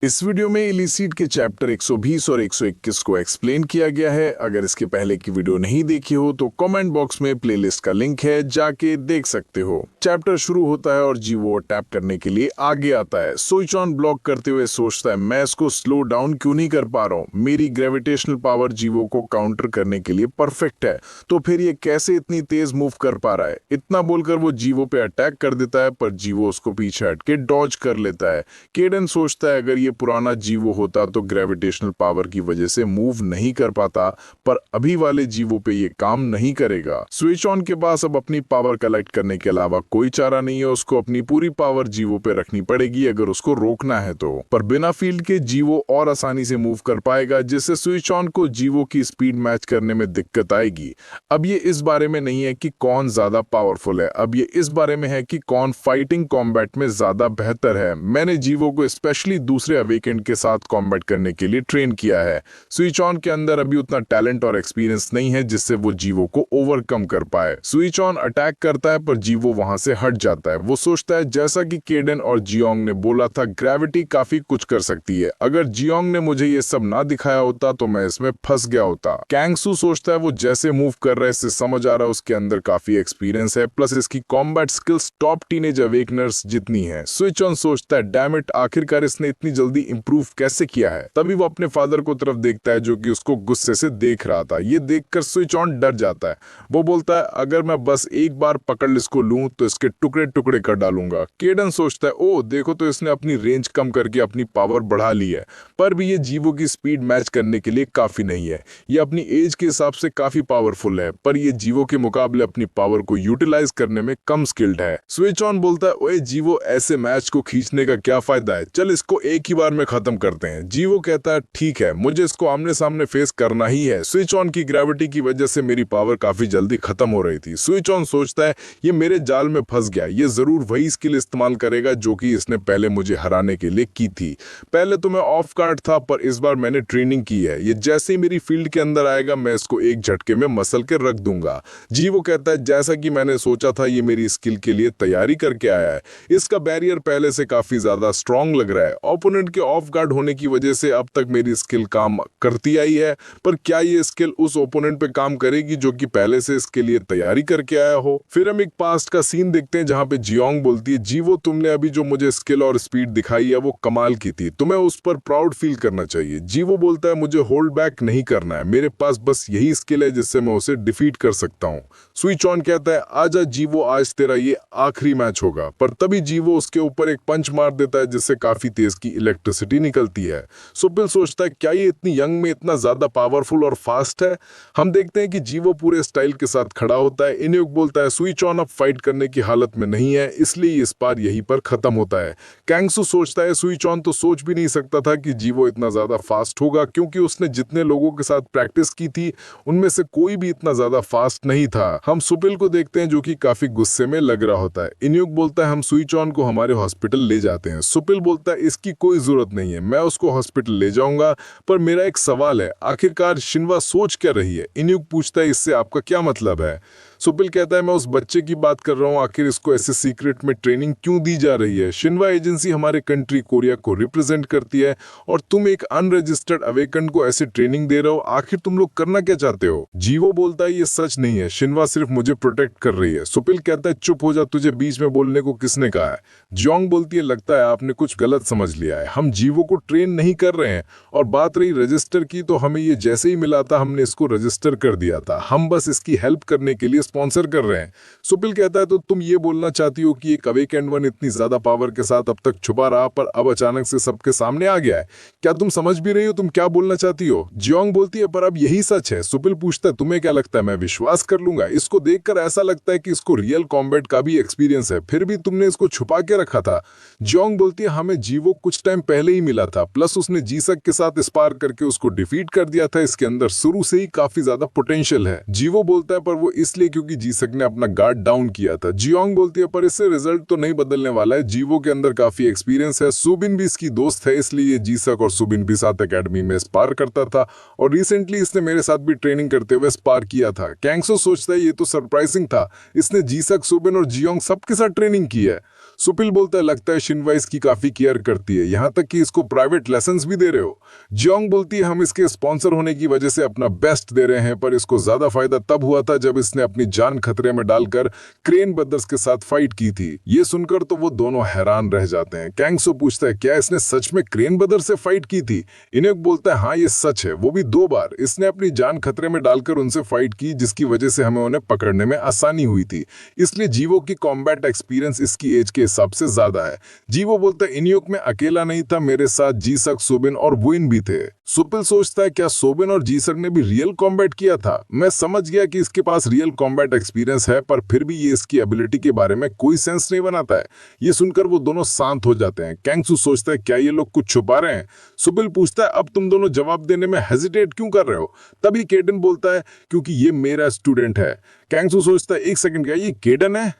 इस वीडियो में इलिसिट के चैप्टर 120 और 121 को एक्सप्लेन किया गया है। अगर इसके पहले की वीडियो नहीं देखी हो तो कमेंट बॉक्स में प्लेलिस्ट का लिंक है, जाके देख सकते हो। चैप्टर शुरू होता है और जीवो टैप करने के लिए आगे आता है। सोइचॉन ब्लॉक करते हुए सोचता है, मैं इसको स्लो डाउन क्यों नहीं कर पा रहा हूँ। मेरी ग्रेविटेशनल पावर जीवो को काउंटर करने के लिए परफेक्ट है, तो फिर ये कैसे इतनी तेज मूव कर पा रहा है। इतना बोलकर वो जीवो पे अटैक कर देता है, पर जीवो उसको पीछे हटके डॉज कर लेता है। केडन सोचता है, अगर ये पुराना जीवो होता तो ग्रेविटेशनल पावर की वजह से मूव नहीं कर पाता, पर अभी वाले जीवो पे ये काम नहीं करेगा। स्विच ऑन के पास अब अपनी पावर कलेक्ट करने के अलावा कोई चारा नहीं है। उसको अपनी पूरी पावर जीवो पे रखनी पड़ेगी अगर उसको रोकना है तो। पर बिना फील्ड के जीवो और आसानी से मूव कर पाएगा, जिससे स्विच ऑन को जीवो की स्पीड मैच करने में दिक्कत आएगी। अब ये इस बारे में नहीं है कि कौन ज्यादा पावरफुल है, अब ये इस बारे में है कि कौन फाइटिंग कॉम्बैट में ज्यादा बेहतर है। मैंने जीवो को स्पेशली दूसरे अवेकेंड के साथ कॉम्बैट करने के लिए ट्रेन किया है। स्विच ऑन के अंदर अभी उतना टैलेंट और एक्सपीरियंस नहीं है जिससे वो जीवो को ओवरकम कर पाए। स्विच ऑन अटैक करता है, पर जीवो वहां से हट जाता है। वो सोचता है, जैसा कि केडन और जियोंग ने बोला था, ग्रेविटी काफी कुछ कर सकती है। अगर जियोंग ने मुझे ये सब ना दिखाया होता तो मैं इसमें फंस गया होता। कैंगसू सोचता है, वो जैसे मूव कर रहा है इससे समझ आ रहा है उसके अंदर काफी एक्सपीरियंस है, प्लस इसकी कॉम्बैट स्किल्स टॉप टीनेज अवेकनर्स जितनी है। स्विच ऑन सोचता है, डैम इट, आखिरकार इसने इतनी जल्दी इंप्रूव कैसे किया है। तभी वो अपने फादर को तरफ देखता है, जो कि उसको गुस्से से देख रहा था। ये देखकर स्विच ऑन डर जाता है। वो बोलता है, अगर मैं बस एक बार पकड़ इसको लूं तो इसके टुकड़े टुकड़े कर डालूंगा। केडन सोचता है, ओ देखो तो इसने अपनी रेंज कम करके अपनी पावर बढ़ा ली है, पर भी ये जीवो की स्पीड मैच करने के लिए काफी नहीं है। ये अपनी एज के हिसाब से काफी पावरफुल है, पर ये जीवो के मुकाबले अपनी पावर को यूटिलाइज करने में कम स्किल्ड है। स्विच ऑन बोलता है, ओए जीवो, ऐसे मैच को खींचने का क्या फायदा है, चल इसको एक ही बार में खत्म करते हैं। जीवो कहता है, ठीक है, मुझे इसको आमने सामने फेस करना ही है। स्विच ऑन की ग्रेविटी की वजह से मेरी पावर काफी जल्दी खत्म हो रही थी। स्विच ऑन सोचता है, ये मेरे जाल में फंस गया, ये जरूर वही स्किल इस्तेमाल करेगा जो कि इसने पहले मुझे हराने के लिए की थी। पहले तो मैं ऑफ गार्ड था, पर इस बार मैंने ट्रेनिंग की है। ये जैसे ही मेरी फील्ड के अंदर आएगा मैं इसको एक झटके में मसल के रख दूंगा। जीवो कहता है, जैसा कि मैंने सोचा था, ये मेरी स्किल के लिए तैयारी करके आया है। इसका बैरियर पहले से काफी ज्यादा स्ट्रांग लग रहा है। ओपोनेंट के ऑफ गार्ड होने की वजह से अब तक मेरी स्किल काम करती आई है, पर क्या ये स्किल उस ओपोनेंट पे काम करेगी जो कि पहले से इसके लिए तैयारी करके आया हो। फिर हम एक पास्ट का सीन देखते हैं जहां पे जियोंग बोलती है, जीवो, तुमने अभी जो मुझे स्किल और स्पीड दिखाई है वो कमाल की थी, तुम्हें उस पर प्राउड फील करना चाहिए। जीवो बोलता है, मुझे होल्ड बैक नहीं करना है, मेरे पास बस यही स्किल है जिससे मैं उसे डिफीट कर सकता हूँ। स्विच ऑन कहता है, आजा जीवो, आज तेरा ये आखिरी मैच होगा। पर तभी जीवो उसके ऊपर एक पंच मार देता है जिससे काफी तेज की इलेक्ट्रिसिटी निकलती है। सुपिल सोचता है, क्या ये इतनी यंग में इतना ज्यादा पावरफुल और फास्ट है। हम देखते हैं कि जीवो पूरे स्टाइल के साथ खड़ा होता है। इन्युक बोलता है, स्विच ऑन अब फाइट करने की हालत में नहीं है, इसलिए इस बार यहीं पर खत्म होता है। कैंगसू सोचता है, स्विच ऑन तो सोच भी नहीं सकता था कि जीवो इतना ज्यादा फास्ट होगा, क्योंकि उसने जितने लोगों के साथ प्रैक्टिस की थी उनमें से कोई भी इतना ज्यादा फास्ट नहीं था। हम सुपिल को देखते हैं जो कि काफी गुस्से में लग रहा होता है। इन्युक बोलता है, हम स्विच ऑन को हमारे हॉस्पिटल ले जाते हैं। सुपिल बोलता है, इसकी कोई जरूरत नहीं है, मैं उसको हॉस्पिटल ले जाऊंगा, पर मेरा एक सवाल है, आखिरकार शिनवा सोच क्या रही है। इन्युक पूछता है, इससे आपका क्या मतलब है। सुपिल कहता है, मैं उस बच्चे की बात कर रहा हूँ, आखिर इसको ऐसे सीक्रेट में ट्रेनिंग क्यों दी जा रही है। शिनवा एजेंसी हमारे कंट्री कोरिया को रिप्रेजेंट करती है और तुम एक अनरजिस्टर्ड अवेकन को ऐसे ट्रेनिंग दे रहे हो, आखिर तुम लोग करना क्या चाहते हो। जीवो बोलता है, ये सच नहीं है, शिनवा सिर्फ मुझे प्रोटेक्ट कर रही है। सुपिल कहता है, चुप हो जा, तुझे बीच में बोलने को किसने कहा है। जियोंग बोलती है, लगता है आपने कुछ गलत समझ लिया है, हम जीवो को ट्रेन नहीं कर रहे हैं, और बात रही रजिस्टर की, तो हमें ये जैसे ही मिला था हमने इसको रजिस्टर कर दिया था, हम बस इसकी हेल्प करने के लिए स्पॉन्सर कर रहे हैं। सुपिल कहता है, तो तुम ये बोलना चाहती हो कि एक अवेकेंड वन इतनी ज्यादा पावर के साथ अब तक छुपा रहा, पर अब अचानक से सबके सामने आ गया है, क्या तुम समझ भी रही हो तुम क्या बोलना चाहती हो। जियोंग बोलती है, पर अब यही सच है। सुपिल पूछता है, तुम्हें क्या लगता है मैं विश्वास कर लूंगा। इसको देखकर ऐसा लगता है कि इसको रियल कॉम्बैट का भी एक्सपीरियंस है, फिर भी तुमने इसको छुपा के रखा था। जियोंग बोलती है, हमें जीवो कुछ टाइम पहले ही मिला था, प्लस उसने जीसक के साथ स्पार करके उसको डिफीट कर दिया था, इसके अंदर शुरू से ही काफी ज्यादा पोटेंशियल है। जीवो बोलता है, पर वो इसलिए क्योंकि जीसक ने अपना गार्ड डाउन किया था। जियोंग बोलती है, पर इससे रिजल्ट तो नहीं बदलने वाला है, जीवो के अंदर काफी एक्सपीरियंस है, सुबिन भी इसकी दोस्त है, इसलिए ये जीसक और सुबिन भी साथ एकेडमी में स्पार करता था, और रिसेंटली इसने मेरे साथ भी ट्रेनिंग करते हुए स्पार किया था। कैंगसो सोचता है, ये तो सरप्राइजिंग था, इसने जीसक, सुबिन और जियोंग सबके साथ ट्रेनिंग की है। सुपिल बोलता है लगता है शिनवा इसकी काफी केयर करती है, यहाँ तक कि इसको प्राइवेट लेसन्स भी दे रहे हो। जियोंग बोलती है हम इसके स्पॉन्सर होने की वजह से अपना बेस्ट दे रहे हैं, पर इसको ज्यादा फायदा तब हुआ था जब इसने अपनी जान खतरे में डालकर क्रेन ब्रदर्स के साथ फाइट की थी। ये सुनकर तो वो दोनों हैरान रह जाते हैं। कैंगसो पूछता है क्या इसने सच में क्रेन ब्रदर्स से फाइट की थी? इन्हें बोलता है हाँ ये सच है, वो भी 2 बार। इसने अपनी जान खतरे में डालकर उनसे फाइट की, जिसकी वजह से हमें उन्हें पकड़ने में आसानी हुई थी। इसलिए जीवो की कॉम्बैट एक्सपीरियंस इसकी एज के हिसाब से ज्यादा है। जीवो बोलता है इन्योक में अकेला नहीं था, मेरे साथ जीसक, सोबिन और वुइन भी थे। सुपिल सोचता है क्या सोबिन और जीसक ने भी रियल कॉम्बैट किया था? मैं समझ गया कि इसके पास रियल कॉम्बैट एक्सपीरियंस है, पर फिर भी ये इसकी एबिलिटी के बारे में कोई सेंस नहीं बनाता है। ये सुनकर वो दोनों शांत हो जाते हैं। कैंगसू सोचता है क्या ये लोग कुछ छुपा रहे हैं? सुपिल पूछता है अब तुम दोनों जवाब देने में हेजिटेट क्यों कर रहे हो? तभी केडन बोलता है क्योंकि ये मेरा स्टूडेंट है। कैंगसू सोचता है 1 सेकंड, क्या ये केडन है?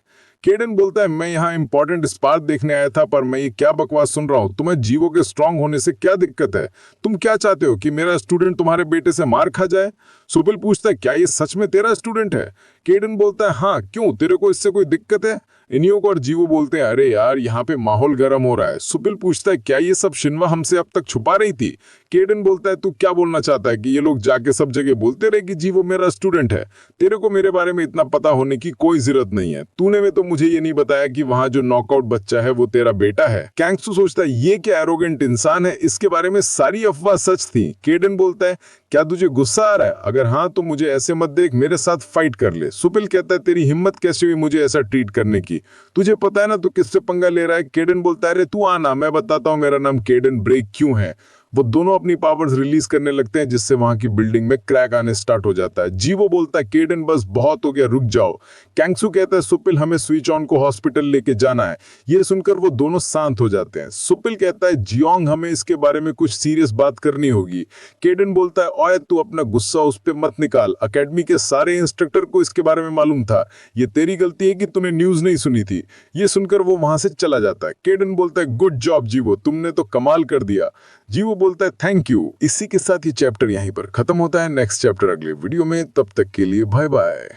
केडन बोलता है मैं यहाँ इंपॉर्टेंट स्पार्क देखने आया था, पर मैं ये क्या बकवास सुन रहा हूँ? तुम्हें जीवो के स्ट्रांग होने से क्या दिक्कत है? तुम क्या चाहते हो कि मेरा स्टूडेंट तुम्हारे बेटे से मार खा जाए? सुपिल पूछता है क्या ये सच में तेरा स्टूडेंट है? केडन बोलता है हाँ, क्यों, तेरे को इससे कोई दिक्कत है? इन्योक और जीवो बोलते हैं अरे यार यहाँ पे माहौल गर्म हो रहा है। सुपिल पूछता है क्या ये सब शिनवा हमसे अब तक छुपा रही थी? केडन बोलता है तू क्या बोलना चाहता है कि ये लोग जाके सब जगह बोलते रहे कि जीवो मेरा स्टूडेंट है? तेरे को मेरे बारे में इतना पता होने की कोई जरूरत नहीं है। तूने में तो मुझे ये नहीं बताया कि वहाँ जो नॉकआउट बच्चा है वो तेरा बेटा है। कैंगसू सोचता है ये क्या एरोगेंट इंसान है, इसके बारे में सारी अफवाह सच थी। केडन बोलता है क्या तुझे गुस्सा आ रहा है? अगर हाँ तो मुझे ऐसे मत देख, मेरे साथ फाइट कर ले। सुपिल कहता है तेरी हिम्मत कैसे हुई मुझे ऐसा ट्रीट करने की? तुझे पता है ना तू किससे पंगा ले रहा है? केडन बोलता है अरे तू आना, मैं बताता हूँ मेरा नाम केडन ब्रेक क्यों है। वो दोनों अपनी पावर्स रिलीज करने लगते हैं, जिससे वहां की बिल्डिंग में क्रैक आने स्टार्ट हो जाता है। जीवो बोलता है केडन बस बहुत हो गया, रुक जाओ। कैंगसू कहता है सुपिल हमें स्विच ऑन को हॉस्पिटल लेके जाना है। ये सुनकर वो दोनों शांत हो जाते हैं। सुपिल कहता है जियोंग हमें इसके बारे में कुछ सीरियस बात करनी होगी। केडन बोलता है ओए तू अपना गुस्सा उस पर मत निकाल, अकेडमी के सारे इंस्ट्रक्टर को इसके बारे में मालूम था, ये तेरी गलती है कि तूने न्यूज नहीं सुनी थी। ये सुनकर वो वहां से चला जाता है। केडन बोलता है गुड जॉब जीवो, तुमने तो कमाल कर दिया। जीवो बोलता है थैंक यू। इसी के साथ ये चैप्टर यहीं पर खत्म होता है। नेक्स्ट चैप्टर अगले वीडियो में, तब तक के लिए बाय बाय।